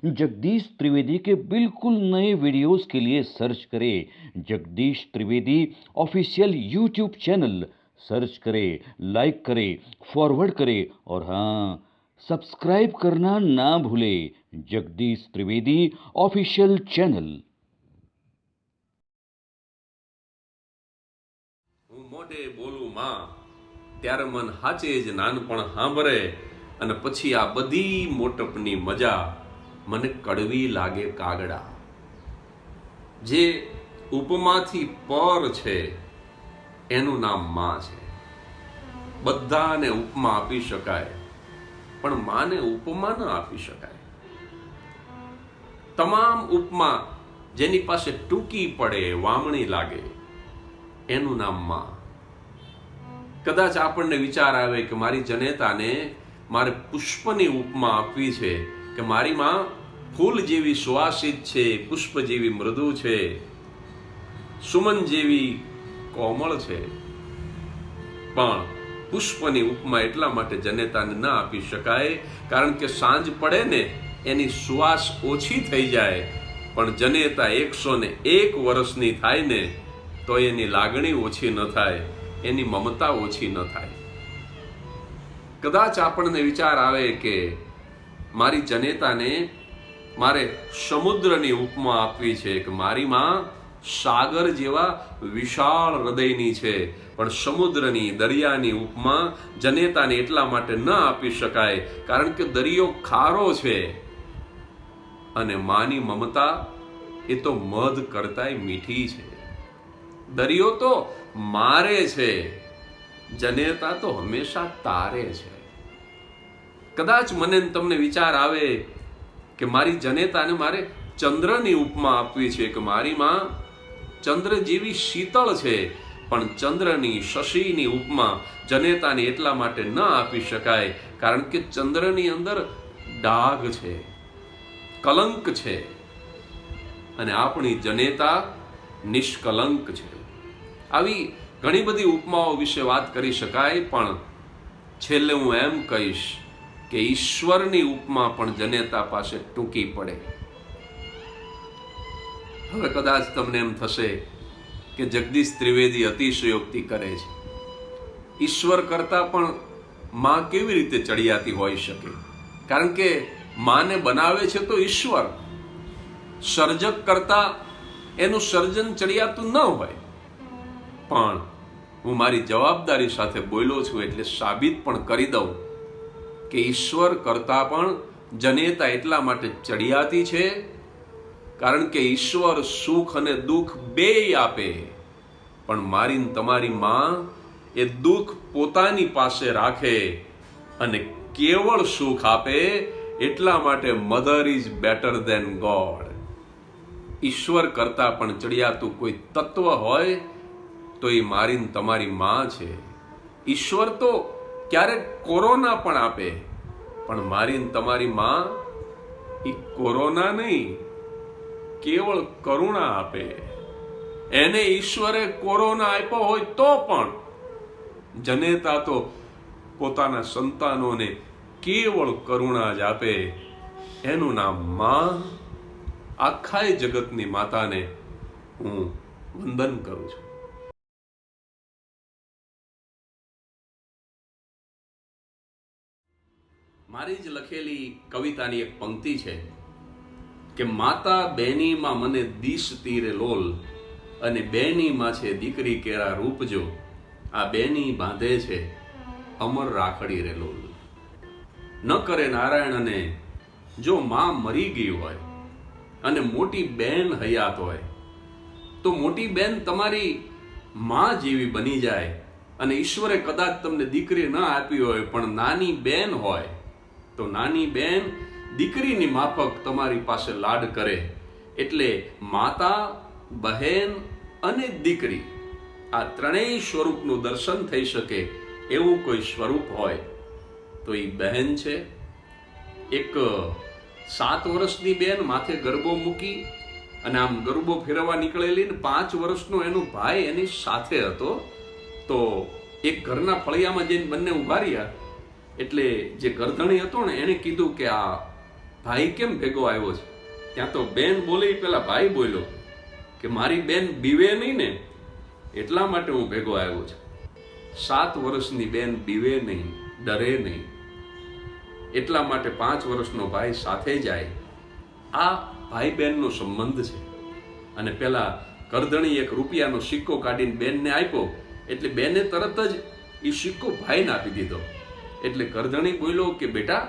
जगदीश त्रिवेदी के बिल्कुल नए वीडियोस के लिए सर्च करें Jagdish Trivedi official YouTube channel. Search करें, लाइक करें, फॉरवर्ड करें और हाँ, सब्सक्राइब करना ना भूलें। Jagdish Trivedi official channel. હું મોઢે બોલું માં ત્યારે મન હાચે જ નાનપણ સાંભળે અને પછી આ બધી મોટપની મજા મને કડવી લાગે કાગડા. જે ઉપમાથી પર છે એનું નામ માં છે. બધાને ઉપમા આપી શકાય પણ માને ઉપમા ન આપી શકાય. તમામ ઉપમા જેની પાસે ટૂંકી પડે, વામણી લાગે, એનું નામ માં. કદાચ આપણને વિચાર આવે કે મારી જનેતાને મારે પુષ્પની ઉપમા આપવી છે કે મારી માં ફૂલ જેવી સુવાસિત છે, પુષ્પ જેવી મૃદુ છે, સુમન જેવી કોમળ છે. પણ પુષ્પની ઉપમા એટલા માટે જનેતાને ન આપી શકાય કારણ કે સાંજ પડે ને એની સુવાસ ઓછી થઈ જાય, પણ જનેતા 101 વર્ષની થાય ને તો એની લાગણી ઓછી ન થાય, એની મમતા ઓછી ન થાય. કદાચ આપણને વિચાર આવે કે મારી જનેતાને મારે સમુદ્રની ઉપમા આપવી છે કે મારી માં સાગર જેવા વિશાળ હૃદયની છે, પણ સમુદ્રની, દરિયાની ઉપમા જનેતાને એટલા માટે ન આપી શકાય કારણ કે દરિયો ખારો છે અને માની મમતા એ તો મધ કરતાંય મીઠી છે. દરિયો તો મારે છે, જનેતા તો હંમેશા તારે છે. કદાચ મને તમને વિચાર આવે કે મારી જનેતાને મારે ચંદ્રની ઉપમા આપવી છે કે મારી માં ચંદ્ર જેવી શીતળ છે, પણ ચંદ્રની, શશીની ઉપમા જનેતાને એટલા માટે ન આપી શકાય કારણ કે ચંદ્રની અંદર ડાઘ છે, કલંક છે અને આપણી જનેતા નિષ્કલંક છે. આવી ઘણી બધી ઉપમાઓ વિશે વાત કરી શકાય, પણ છેલ્લે હું એમ કહીશ કે ઈશ્વરની ઉપમા પણ જનેતા પાસે ટૂંકી પડે. હવે કદાચ તમને એમ થશે કે જગદીશ ત્રિવેદી અતિશયોક્તિ કરે છે. ઈશ્વર કરતા પણ માં કેવી રીતે ચડિયાતી હોઈ શકે? કારણ કે માને બનાવે છે તો ઈશ્વર. સર્જક કરતા એનું સર્જન ચડિયાતું ન હોય. પણ હું મારી જવાબદારી સાથે બોલ્યો છું એટલે સાબિત પણ કરી દઉં કે ઈશ્વર કરતા પણ જનેતા એટલા માટે ચડિયાતી છે કારણ કે ઈશ્વર સુખ અને દુઃખ બેય આપે, પણ મારી તમારી માં એ દુઃખ પોતાની પાસે રાખે અને કેવળ સુખ આપે. એટલા માટે mother is better than God. ઈશ્વર કરતા પણ ચડિયાતું કોઈ તત્વ હોય તો એ મારી તમારી માં છે. ઈશ્વર તો ક્યારેક કોરોના પણ આપે, પણ મારી તમારી માં એ કોરોના નહીં, કેવળ કરુણા આપે. એને ઈશ્વરે કોરોના આપ્યો હોય તો પણ જનેતા તો પોતાના સંતાનોને કેવળ કરુણા જ આપે. એનું નામ માં. આખા જગતની માતાને હું વંદન કરું છું. મારી જ લખેલી કવિતાની એક પંક્તિ છે કે માતા બેનીમાં મને દિશ તીરે લોલ અને બેનીમાં છે દીકરી કેરા રૂપજો, આ બેની બાંધે છે અમર રાખડી રે લોલ. ન કરે નારાયણને જો માં મરી ગઈ હોય અને મોટી બેન હયાત હોય તો મોટી બેન તમારી માં જેવી બની જાય. અને ઈશ્વરે કદાચ તમને દીકરી ન આપી હોય પણ નાની બેન હોય તો નાની બેન દીકરીની માફક તમારી પાસે લાડ કરે. એટલે માતા, બહેન અને દીકરી આ ત્રણેય સ્વરૂપનું દર્શન થઈ શકે એવું કોઈ સ્વરૂપ હોય તો એ બહેન છે. એક 7 વર્ષની બેન માથે ગરબો મૂકી અને આમ ગરબો ફેરવવા નીકળેલી ને 5 વર્ષનો એનો ભાઈ એની સાથે હતો. તો એક ઘરના ફળિયામાં જઈને બંને ઉભા રહ્યા એટલે જે ગરધણી હતો ને એને કીધું કે આ ભાઈ કેમ ભેગો આવ્યો છે? ત્યાં તો બેન બોલી, પેલા ભાઈ બોલ્યો કે મારી બેન બીવે નહીં ને એટલા માટે હું ભેગો આવ્યો છું. 7 વર્ષની બેન બીવે નહીં, ડરે નહીં, એટલા માટે 5 વર્ષનો ભાઈ સાથે જાય. આ ભાઈ બહેનનો સંબંધ છે. અને પેલા કરધણી 1 રૂપિયાનો સિક્કો કાઢીને બેનને આપ્યો, એટલે બેને તરત જ એ સિક્કો ભાઈને આપી દીધો. એટલે કરધણી બોલ્યો કે બેટા,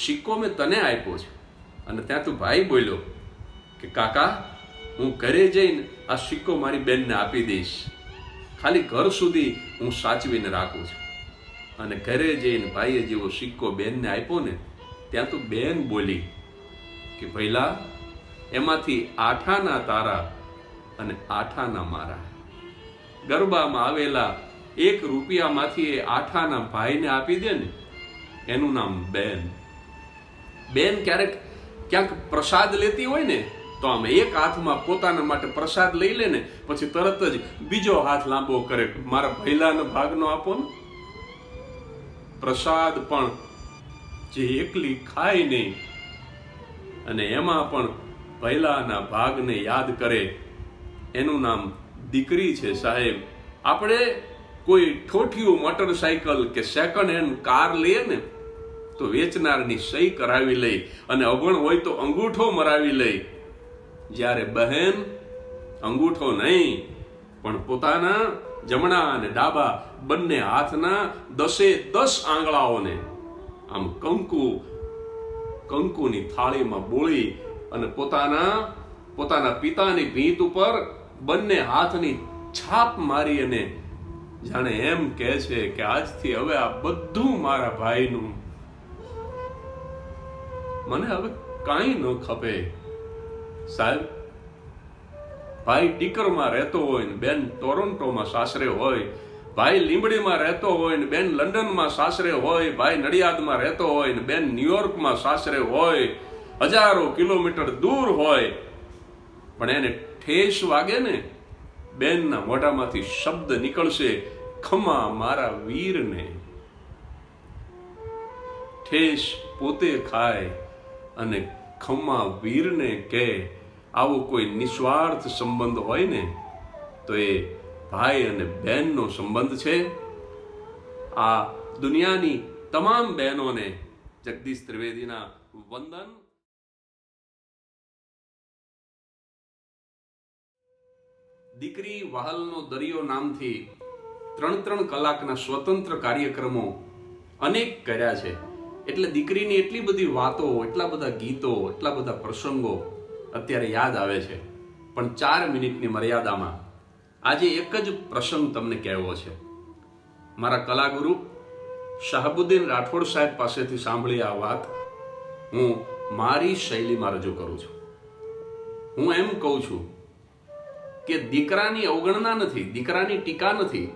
સિક્કો મેં તને આપ્યો છે. અને ત્યાં તો ભાઈ બોલ્યો કે કાકા, હું ઘરે જઈને આ સિક્કો મારી બેનને આપી દઈશ, ખાલી ઘર સુધી હું સાચવીને રાખું છું. અને ઘરે જઈને ભાઈએ જેવો સિક્કો બેનને આપ્યો ને, ત્યાં તો બેન બોલી કે ભઈલા, એમાંથી 8 આના તારા અને 8 આના મારા. ગરબામાં આવેલા 1 રૂપિયામાંથી એ 8 આના ભાઈને આપી દે ને, એનું નામ બેન. બેન ક્યારેક ક્યાંક પ્રસાદ લેતી હોય ને, તો આમ એક હાથમાં પોતાના માટે પ્રસાદ લઈ લે ને, પછી તરત જ બીજો હાથ લાંબો કરે, મારા ભૈલાનો ભાગનો આપો ને. પ્રસાદ પણ જે એકલી ખાય નહીં અને એમાં પણ ભૈલાના ભાગને યાદ કરે, એનું નામ દીકરી છે સાહેબ. આપણે કોઈ ઠોઠિયું મોટરસાયકલ કે સેકન્ડ હેન્ડ કાર લઈએ ને, તો વેચનારની સહી કરાવી લઈ અને અભણ હોય તો અંગૂઠો મરાવી લઈ. જ્યારે બહેન અંગૂઠો નહીં, પણ પોતાના જમણા અને ડાબા બંને હાથના 10 આંગળાઓને આમ કંકુની થાળીમાં બોળી અને પોતાના પિતાની ભીંત ઉપર બંને હાથની છાપ મારી અને જાણે એમ કહે છે કે આજથી હવે આ બધું મારા ભાઈનું, મને હવે કાંઈ ન ખપે. સાહેબ, ભાઈ ટીકરમાં રહેતો હોય ને બેન ટોરોન્ટોમાં સાસરે હોય, ભાઈ લીંબડીમાં રહેતો હોય ને બેન લંડનમાં સાસરે હોય, ભાઈ નડિયાદમાં રહેતો હોય ને બેન ન્યુયોર્કમાં સાસરે હોય, 1000 કિલોમીટર દૂર હોય, પણ એને ઠેસ વાગે ને, બેનના મોઢામાંથી શબ્દ નીકળશે, ખમા મારા વીરને. ઠેસ પોતે ખાય અને ખમા વીરને કહે. આવો કોઈ નિસ્વાર્થ સંબંધ હોય ને, તો એ ભાઈ અને બહેનનો સંબંધ છે. આ દુનિયાની તમામ બહેનોને જગદીશ ત્રિવેદીના વંદન. દીકરી વહાલનો દરિયો નામથી 3 કલાકના સ્વતંત્ર કાર્યક્રમો અનેક કર્યા છે. એટલે દીકરીની એટલી બધી વાતો, એટલા બધા ગીતો, એટલા બધા પ્રસંગો અત્યારે યાદ આવે છે. પણ 4 મિનિટની મર્યાદામાં આજે એક જ પ્રસંગ તમને કહેવો છે. મારા કલાગુરુ શાહબુદ્દીન રાઠોડ સાહેબ પાસેથી સાંભળી આ વાત હું મારી શૈલીમાં રજૂ કરું છું. હું એમ કહું છું કે દીકરાની અવગણના નથી, દીકરાની ટીકા નથી,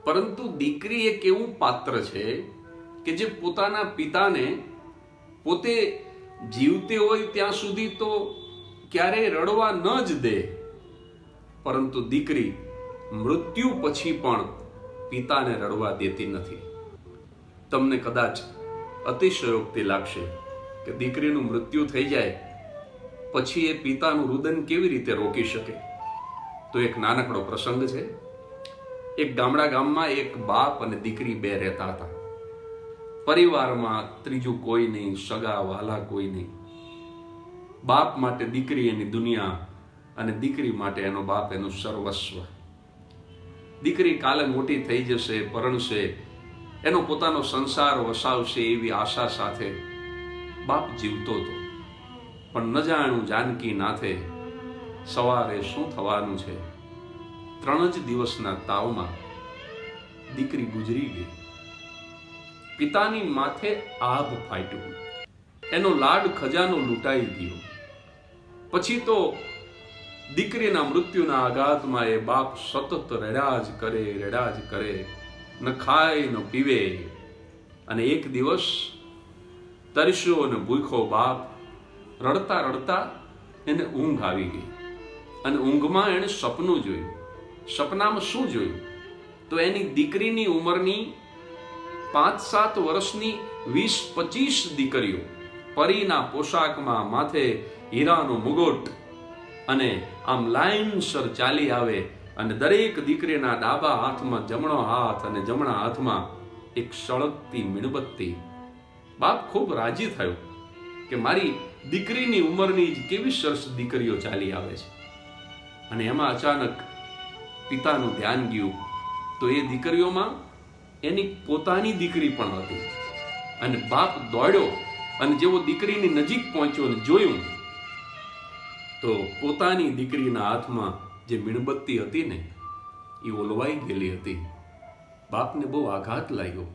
પરંતુ દીકરી એક એવું પાત્ર છે કે જે પોતાના પિતાને પોતે જીવતે હોય ત્યાં સુધી તો ક્યારેય રડવા ન જ દે, પરંતુ દીકરી મૃત્યુ પછી પણ પિતાને રડવા દેતી નથી. તમને કદાચ અતિશયોક્તિ લાગશે કે દીકરીનું મૃત્યુ થઈ જાય પછી એ પિતાનું રુદન કેવી રીતે રોકી શકે. તો એક નાનકડો પ્રસંગ છે. એક ગામમાં એક બાપ અને દીકરી 2 રહેતા હતા. પરિવારમાં ત્રીજું કોઈ નહીં, સગા વાલા કોઈ નહીં. બાપ માટે દીકરી એની દુનિયા અને દીકરી માટે એનો બાપ એનું સર્વસ્વ. દીકરી કાલે મોટી થઈ જશે, પરણશે, એનો પોતાનો સંસાર વસાવશે એવી આશા સાથે બાપ જીવતો હતો. પણ ન જાણું જાનકી નાથે સવારે શું થવાનું છે. 3 જ દિવસના તાવમાં દીકરી ગુજરી ગઈ. પિતાની માથે આભ ફાટ્યું, એનો લાડ ખજાનો લૂંટાઈ ગયો. પછી તો દીકરીના મૃત્યુના આઘાતમાં એ બાપ સતત રડ્યા જ કરે, ન ખાય ન પીવે. અને એક દિવસ તરસ્યો અને ભૂખ્યો બાપ રડતા રડતા એને ઊંઘ આવી ગઈ. અને ઊંઘમાં એણે સપનું જોયું. સપનામાં શું જોયું? તો એની દીકરીની ઉંમરની 5-7 વર્ષની 20-25 દીકરીઓ પરીના પોશાકમાં, માથે હીરાનો મુગટ, અને આમ લાઈનસર ચાલી આવે, અને દરેક દીકરીના ડાબા હાથમાં જમણો હાથ અને જમણા હાથમાં એક સળગતી મીણબત્તી. બાપ ખૂબ રાજી થયો કે મારી દીકરીની ઉંમરની જ કેવી સરસ દીકરીઓ ચાલી આવે છે. અને એમાં અચાનક પિતાનું ધ્યાન ગયું તો એ દીકરીઓમાં એની પોતાની દીકરી પણ હતી. અને બાપ દોડ્યો અને જેવો દીકરીની નજીક પહોંચ્યો અને જોયું તો પોતાની દીકરીના હાથમાં જે મીણબત્તી હતી ને એ ઓલવાઈ ગયેલી હતી. બાપને બહુ આઘાત લાગ્યો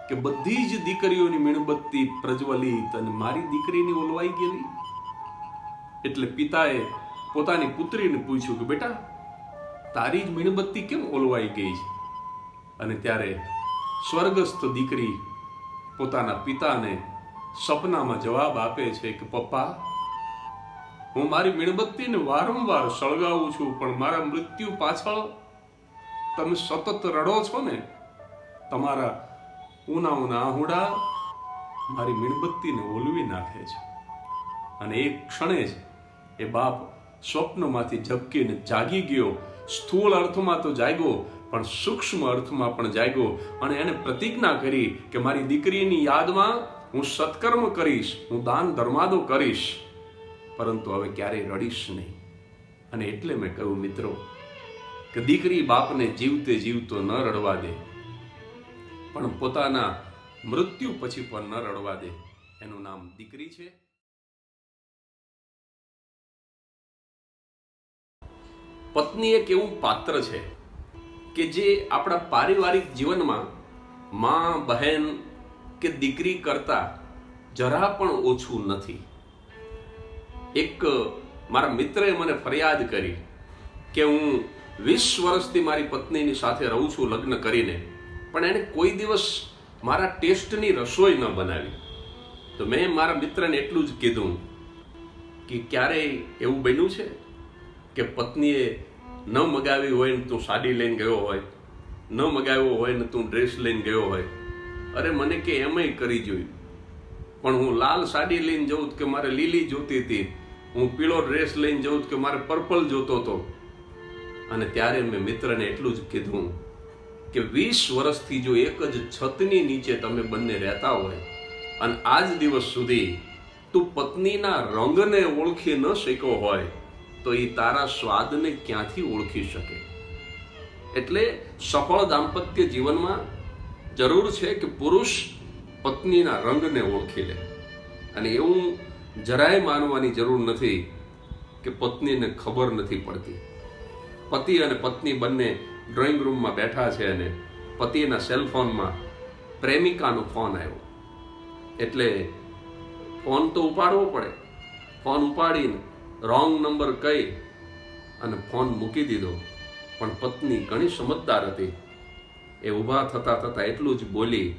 કે બધી જ દીકરીઓની મીણબત્તી પ્રજ્વલિત અને મારી દીકરીની ઓલવાઈ ગયેલી. એટલે પિતાએ પોતાની પુત્રીને પૂછ્યું કે બેટા, તારી જ મીણબત્તી કેમ ઓલવાઈ ગઈ છે? અને ત્યારે સ્વર્ગસ્થ દીકરી પોતાના પિતાને સપનામાં જવાબ આપે છે કે પપ્પા, હું મારી મીણબત્તીને વારંવાર સળગાવું છું, પણ મારા મૃત્યુ પાછળ તમે સતત રડો છો ને. તમારા ઊના ઊના આહુડા મારી મીણબત્તીને ઓલવી નાખે છે. અને એક ક્ષણે જ એ બાપ સ્વપ્નમાંથી ઝબકીને જાગી ગયો. સ્થૂળ અર્થમાં તો જાગ્યો, પણ સૂક્ષ્મ અર્થમાં પણ જાગ્યો. અને એને પ્રતિજ્ઞા કરી કે મારી દીકરીની યાદમાં હું સત્કર્મ કરીશ, હું દાન ધર્માદો કરીશ, પરંતુ હવે ક્યારેય રડીશ નહીં. અને એટલે મેં કહ્યું મિત્રો કે દીકરી બાપને જીવતે જીવતો ન રડવા દે, પણ પોતાના મૃત્યુ પછી પણ ન રડવા દે. એનું નામ દીકરી છે. પત્ની એક એવું પાત્ર છે કે જે આપણા પારિવારિક જીવનમાં માં, બહેન કે દીકરી કરતા જરા પણ ઓછું નથી. એક મારા મિત્રએ મને ફરિયાદ કરી કે હું 20 વર્ષથી મારી પત્નીની સાથે રહું છું લગ્ન કરીને, પણ એને કોઈ દિવસ મારા ટેસ્ટની રસોઈ ન બનાવી. તો મેં મારા મિત્રને એટલું જ કીધું કે ક્યારેય એવું બન્યું છે કે પત્નીએ ન મગાવી હોય ને તું સાડી લઈને ગયો હોય, ન મગાવ્યો હોય ને તું ડ્રેસ લઈને ગયો હોય? અરે મને કે એમય કરી જોયું, પણ હું લાલ સાડી લઈને જઉં કે મારે લીલી જોતી હતી, હું પીળો ડ્રેસ લઈને જઉં કે મારે પર્પલ જોતો હતો. અને ત્યારે મેં મિત્રને એટલું જ કીધું કે 20 વર્ષથી જો એક જ છતની નીચે તમે બંને રહેતા હોય અને આજ દિવસ સુધી તું પત્નીના રંગને ઓળખી ન શક્યો હોય તો એ તારા સ્વાદને ક્યાંથી ઓળખી શકે? એટલે સફળ દાંપત્ય જીવનમાં જરૂર છે કે પુરુષ પત્નીના રંગને ઓળખી લે. અને એવું જરાય માનવાની જરૂર નથી કે પત્નીને ખબર નથી પડતી. પતિ અને પત્ની બંને ડ્રોઈંગ રૂમમાં બેઠા છે અને પતિના સેલફોનમાં પ્રેમિકાનો ફોન આવ્યો. એટલે ફોન તો ઉપાડવો પડે. ફોન ઉપાડીને રોંગ નંબર કહી અને ફોન મૂકી દીધો. પણ પત્ની ઘણી સમજદાર હતી. એ ઊભા થતા થતા એટલું જ બોલી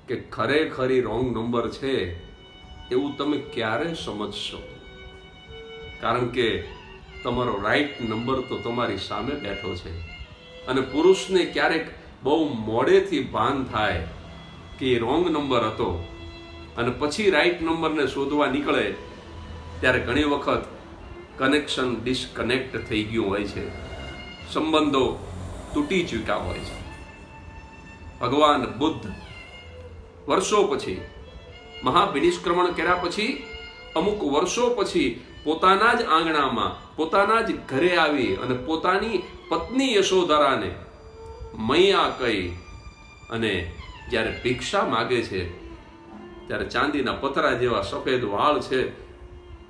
કે ખરેખરી રોંગ નંબર છે એવું તમે ક્યારે સમજશો? કારણ કે તમારો રાઈટ નંબર તો તમારી સામે બેઠો છે. અને પુરુષને ક્યારેક બહુ મોડેથી ભાન થાય કે એ રોંગ નંબર હતો અને પછી રાઈટ નંબરને શોધવા નીકળે ત્યારે ઘણી વખત કનેક્શન ડિસ્કનેક્ટ થઈ ગયું હોય છે, સંબંધો તૂટી ચૂક્યા હોય છે. ભગવાન બુદ્ધ વર્ષો પછી મહાવિનિષ્ક્રમણ કર્યા પછી અમુક વર્ષો પછી પોતાના જ આંગણામાં પોતાના જ ઘરે આવી અને પોતાની પત્ની યશોધરાને મૈયા કહી અને જ્યારે ભિક્ષા માગે છે ત્યારે ચાંદીના પતરા જેવા સફેદ વાળ છે.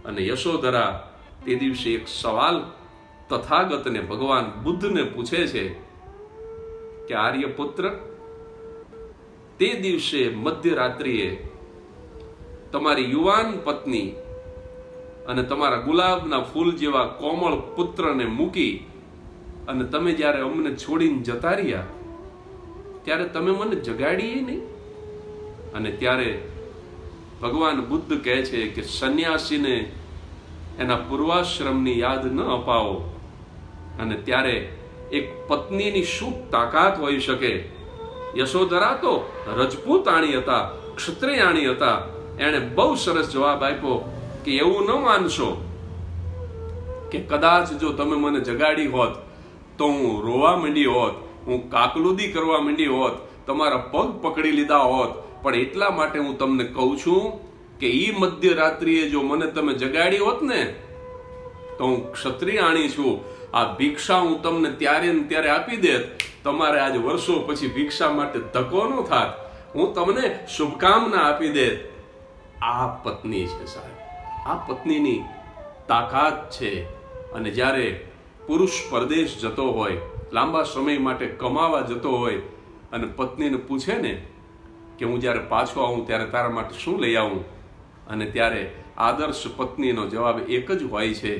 અને યશોધરા તે દિવસે એક સવાલ તથાગતને ભગવાન બુદ્ધને પૂછે છે કે આર્યપુત્ર, તે દિવસે મધ્યરાત્રિએ તમારી યુવાન પત્ની અને તમારા ગુલાબના ફૂલ જેવા કોમળ પુત્રને મૂકી અને તમે જ્યારે અમને છોડીને જતા રહ્યા ત્યારે તમે મને જગાડીએ નહીં. અને ત્યારે ભગવાન બુદ્ધ કહે છે કે સંન્યાસીને એના પૂર્વાશ્રમની યાદ ન અપાવો. અને ત્યારે એક પત્નીની શું તાકાત હોઈ શકે? યશોધરા તો રજપૂતાણી હતા, ક્ષત્રિયાણી હતા, એણે બહુ સરસ જવાબ આપ્યો કે એવું ન માનશો કે કદાચ જો તમે મને જગાડી હોત તો હું રોવા માંડી હોત, હું કાકલુદી કરવા માંડી હોત, તમારા પગ પકડી લીધા હોત, પણ એટલા માટે હું તમને કહું છું કે ઈ મધ્યરાત્રિએ જો મને તમે જગાડી હોત ને તો હું ક્ષત્રિયાણી છું, આ ભિક્ષા હું તમને ત્યારે ને ત્યારે આપી દેત, તમારે આજ વર્ષો પછી ભિક્ષા માટે ધક્કો ન થાત, હું તમને શુભકામના આપી દેત. આ પત્ની છે સાહેબ, આ પત્નીની તાકાત છે. અને જ્યારે પુરુષ પરદેશ જતો હોય, લાંબા સમય માટે કમાવા જતો હોય અને પત્નીને પૂછે ને કે હું જ્યારે પાછો આવું ત્યારે તારા માટે શું લઈ આવું, અને ત્યારે આદર્શ પત્નીનો જવાબ એક જ હોય છે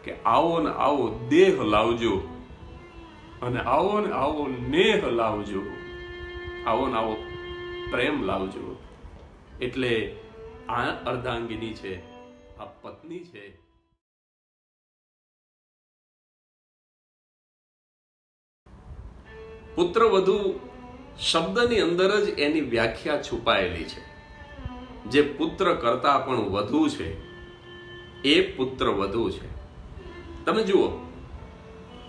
કે આવો ને આવો દેહ લાવજો, અને આવો ને આવો નેહ લાવજો, આવો ને આવો પ્રેમ લાવજો. એટલે આ અર્ધાંગિની છે, આ પત્ની છે. પુત્રવધુ શબ્દની અંદર જ એની વ્યાખ્યા છુપાયેલી છે. જે પુત્ર કરતા પણ વધુ છે એ પુત્રવધુ છે. તમે જુઓ,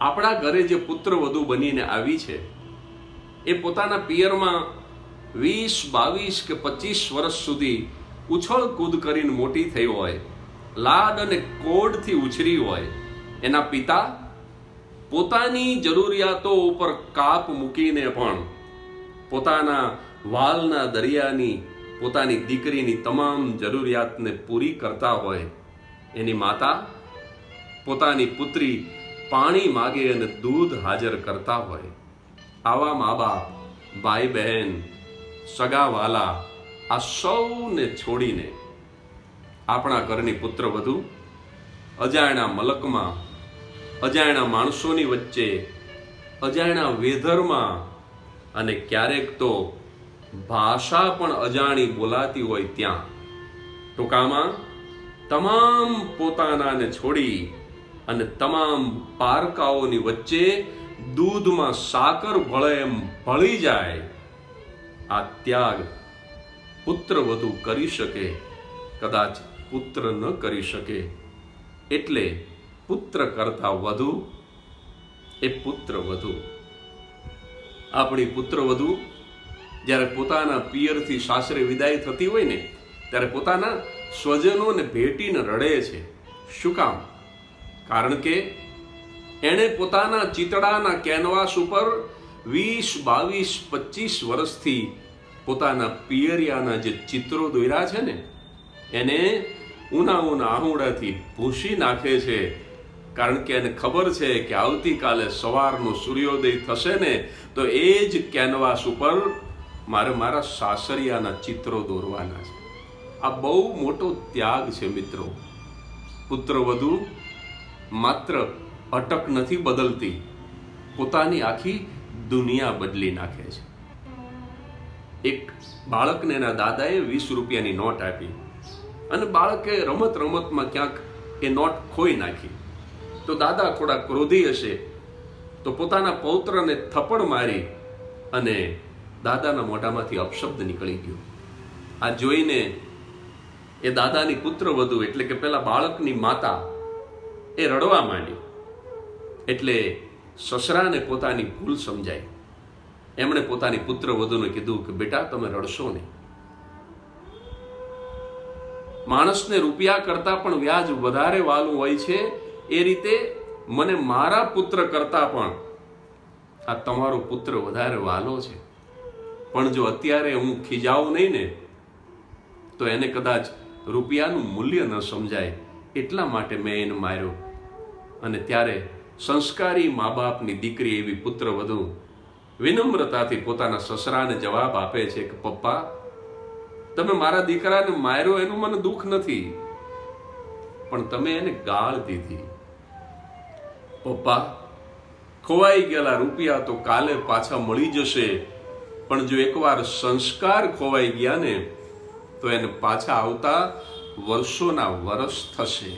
આપણા ઘરે જે પુત્રવધુ બનીને આવી છે એ પોતાના પિયરમાં 20, 22 કે 25 વર્ષ સુધી ઉછળ કૂદ કરીને મોટી થઈ હોય, લાડ અને કોડથી ઉછરી હોય. એના પિતા પોતાની જરૂરિયાતો ઉપર કાપ મૂકીને પણ પોતાના વાલના દરિયાની પોતાની દીકરીની તમામ જરૂરિયાતને પૂરી કરતા હોય. એની માતા પોતાની પુત્રી પાણી માગે અને દૂધ હાજર કરતા હોય. આવા મા બાપ, ભાઈ બહેન, સગાવાલા આ સૌને છોડીને આપણા ઘરની પુત્રવધુ અજાણ્યા મલકમાં, અજાણ્યા માણસોની વચ્ચે, અજાણ્યા વેધરમાં, અને ક્યારેક તો ભાષા પણ અજાણી બોલાતી હોય ત્યાં, ટૂંકામાં તમામ પોતાનાને છોડી અને તમામ પારકાઓની વચ્ચે દૂધમાં સાકર ભળે એમ ભળી જાય. આ ત્યાગ પુત્રવધુ કરી શકે, કદાચ પુત્ર ન કરી શકે. એટલે પુત્ર કરતા વધુ એ પુત્રવધુ. આપણી પુત્રવધુ જ્યારે પોતાના પિયરથી સાસરે વિદાય થતી હોય ને ત્યારે પોતાના સ્વજનોને ભેટીને રડે છે. શું કામ? કારણ કે એણે પોતાના ચિતડાના કેનવાસ ઉપર 20, 22, 25 વર્ષથી પોતાના પિયરિયાના જે ચિત્રો દોર્યા છે ને એને ઉના આહુડાથી ભૂસી નાખે છે. કારણ કે એને ખબર છે કે આવતીકાલે સવારનો સૂર્યોદય થશે ને તો એ જ કેનવાસ ઉપર મારે મારા સાસરિયાના ચિત્રો દોરવાના છે. આ બહુ મોટો ત્યાગ છે મિત્રો. પુત્રવધુ માત્ર અટક નથી બદલતી, પોતાની આખી દુનિયા બદલી નાખે છે. એક બાળકને એના દાદાએ 20 રૂપિયાની નોટ આપી અને બાળકે રમતમાં ક્યાંક એ નોટ ખોઈ નાખી. તો દાદા થોડા ક્રોધી હશે તો પોતાના પૌત્રને થપ્પડ મારી અને દાદાના મોઢામાંથી અપશબ્દ નીકળી ગયો. આ જોઈને એ દાદાની પુત્રવધુ એટલે કે પેલા બાળકની માતા એ રડવા માંડી. એટલે સસરાને પોતાની ભૂલ સમજાઈ. એમણે પોતાની પુત્રવધુને કીધું કે બેટા તમે રડશો નહીં. માણસને રૂપિયા કરતા પણ વ્યાજ વધારે વાલું હોય છે, એ રીતે મને મારા પુત્ર કરતા પણ આ તમારો પુત્ર વધારે વાલો છે. પણ જો અત્યારે હું ખીજાવું નહીં ને તો એને કદાચ રૂપિયાનું મૂલ્ય ન સમજાય, એટલા માટે મેં એને માર્યો. અને ત્યારે સંસ્કારી મા બાપની દીકરી એવી પુત્રવધુ વિનમ્રતાથી પોતાના સસરાને જવાબ આપે છે કે પપ્પા, તમે મારા દીકરાને માર્યો એનું મને દુઃખ નથી, પણ તમે એને ગાળ દીધી. પપ્પા, ખોવાઈ ગયેલા રૂપિયા તો કાલે પાછા મળી જશે, પણ જો એકવાર સંસ્કાર ખોવાઈ ગયા ને તો એને પાછા આવતા વર્ષોના વર્ષ થશે.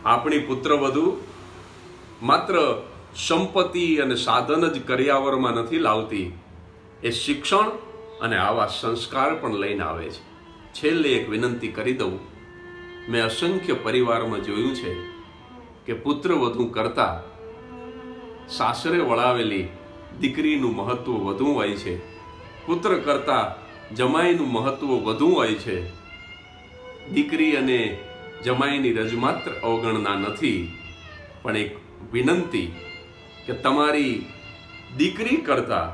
આપણી પુત્રવધુ માત્ર સંપત્તિ અને સાધન જ કરિયાવરમાં નથી લાવતી, એ શિક્ષણ અને આવા સંસ્કાર પણ લઈને આવે છે. છેલ્લે એક વિનંતી કરી દઉં. મેં અસંખ્ય પરિવારમાં જોયું છે કે પુત્ર વધુ કરતા સાસરે વળાવેલી દીકરીનું મહત્વ વધુ હોય છે, પુત્ર કરતા જમાઈનું મહત્વ વધુ હોય છે. દીકરી અને જમાઈની રજમાત્ર અવગણના નથી, પણ એક વિનંતી કે તમારી દીકરી કરતા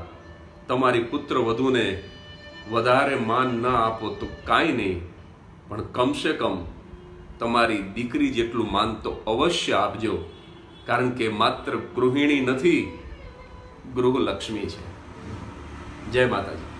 તમારી પુત્ર વધુને વધારે માન ન આપો તો કાંઈ નહીં, પણ કમસે કમ તમારી દીકરી જેટલું માન તો અવશ્ય આપજો, કારણ કે માત્ર ગૃહિણી નથી, ગૃહલક્ષ્મી છે. જય માતાજી.